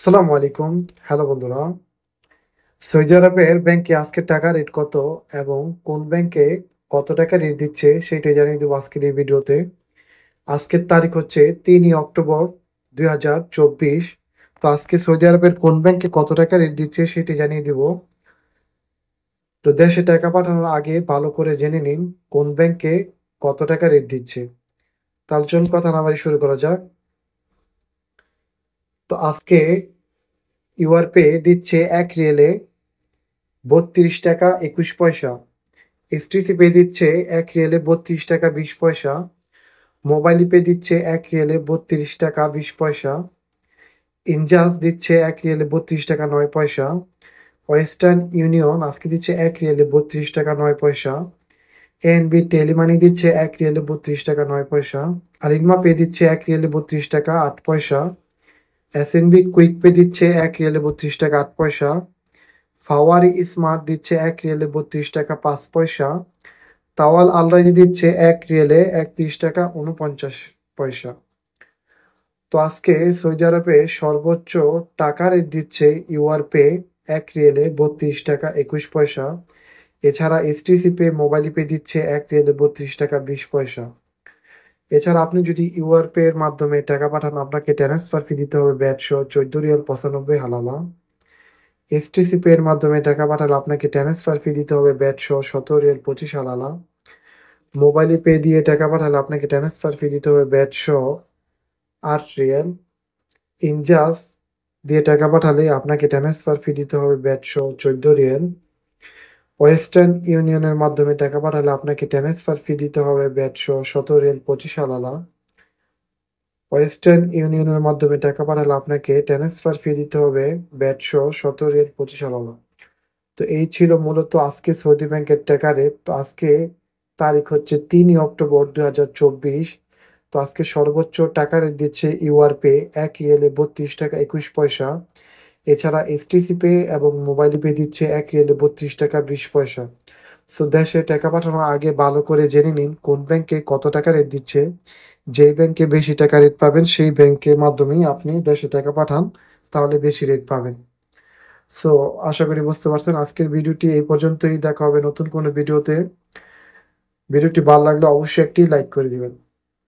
আসসালামু আলাইকুম। হ্যালো বন্ধুরা। সৌদি আরবের ব্যাংকে আজকের টাকা রেট কত এবং কোন ব্যাংকে কত টাকা রেট দিচ্ছে সেটাই জানিয়ে দেবো আজকের এই ভিডিওতে। আজকের তারিখ হচ্ছে ৩ই অক্টোবর ২০২৪। তো আজকে সৌদি আরবের কোন ব্যাংকে কত টাকা রেট দিচ্ছে সেটি জানিয়ে দেব। তো দেশে টাকা পাঠানোর আগে ভালো করে জেনে নিন কোন ব্যাংকে কত টাকা রেট দিচ্ছে। তাহলে চলুন কথা না বাড়িয়ে শুরু করা যাক। তো আজকে ইউআরপে দিচ্ছে ১ রিয়েলে ৩২ টাকা ২১ পয়সা। এসটিসি পে দিচ্ছে ১ রিয়ালে ৩২ টাকা ২০ পয়সা। মোবাইল পে দিচ্ছে ১ রিয়ালে ৩২ টাকা ২০ পয়সা। ইনজাস দিচ্ছে ১ রিয়ালে ৩২ টাকা ৯ পয়সা। ওয়েস্টার্ন ইউনিয়ন আজকে দিচ্ছে ১ রিয়ালে ৩২ টাকা ৯ পয়সা। এএনবি টেলিমানি দিচ্ছে ১ রিয়ালে ৩২ টাকা ৯ পয়সা। আলিনমা পে দিচ্ছে ১ রিয়ালে ৩২ টাকা ৮ পয়সা। এসএনবি কুইক পে দিচ্ছে ১ রিয়ালে ৩২ টাকা ৮ পয়সা। ফাওয়ারি স্মার্ট দিচ্ছে ১ রিয়ালে ৩২ টাকা ৫ পয়সা। তাওয়াল আলরাজি দিচ্ছে ১ রিয়েলে ৩১ টাকা ৪৯ পয়সা। তো আজকে সৌদি আরবে সর্বোচ্চ টাকা রেট দিচ্ছে ইউআরপে ১ রিয়েলে ৩২ টাকা ২১ পয়সা। এছাড়া এসটিসি পে মোবাইল পে দিচ্ছে ১ রিয়েলে ৩২ টাকা ২০ পয়সা। এছাড়া আপনি যদি ইউআরপে এর মাধ্যমে টাকা পাঠান আপনাকে ট্রান্সফার ফি দিতে হবে ব্যাট সহ ১৪ রিয়াল ৯৫ হালালা। এসটিসি পে এর মাধ্যমে টাকা পাঠালে আপনাকে ট্রান্সফার ফি দিতে হবে ব্যাট সহ ১৭ রিয়াল ২৫ হালালা। মোবাইলে পে দিয়ে টাকা পাঠালে আপনাকে ট্রান্সফার ফি দিতে হবে ব্যাট সহ ৮ রিয়াল। ইনজাস দিয়ে টাকা পাঠালে আপনাকে ট্রান্সফার ফি দিতে হবে ব্যাট সহ ১৪ রিয়াল। ওয়েস্টার্ন ইউনিয়নের মাধ্যমে টাকা পাঠালে আপনাকে ট্রান্সফার ফি দিতে হবে ব্যাট সহ ১৭ রিয়াল ২৫ আলালা। ওয়েস্টার্ন ইউনিয়নের মাধ্যমে টাকা পাঠালে আপনাকে ট্রান্সফার ফি দিতে হবে ব্যাট সহ ১৭ রিয়াল ২৫ আলালা। তো এই ছিল মূলত আজকে সৌদি ব্যাংকের টাকা রেট। তো আজকে তারিখ হচ্ছে ৩ই অক্টোবর ২০২৪। তো আজকে সর্বোচ্চ টাকা রেট দিচ্ছে ইউআরপে ১ রিয়েলে ৩২ টাকা ২১ পয়সা। এছাড়া এসটিসি পে এবং মোবাইল পে দিচ্ছে ১ রিয়েলে ৩২ টাকা ২০ পয়সা। সো দেশে টাকা পাঠানোর আগে ভালো করে জেনে নিন কোন ব্যাংকে কত টাকা রেট দিচ্ছে। যেই ব্যাংকে বেশি টাকা রেট পাবেন সেই ব্যাংকের মাধ্যমেই আপনি দেশে টাকা পাঠান, তাহলে বেশি রেট পাবেন। সো আশা করি বুঝতে পারছেন। আজকের ভিডিওটি এই পর্যন্তই। দেখা হবে নতুন কোনো ভিডিওতে। ভিডিওটি ভালো লাগলে অবশ্যই একটি লাইক করে দিবেন।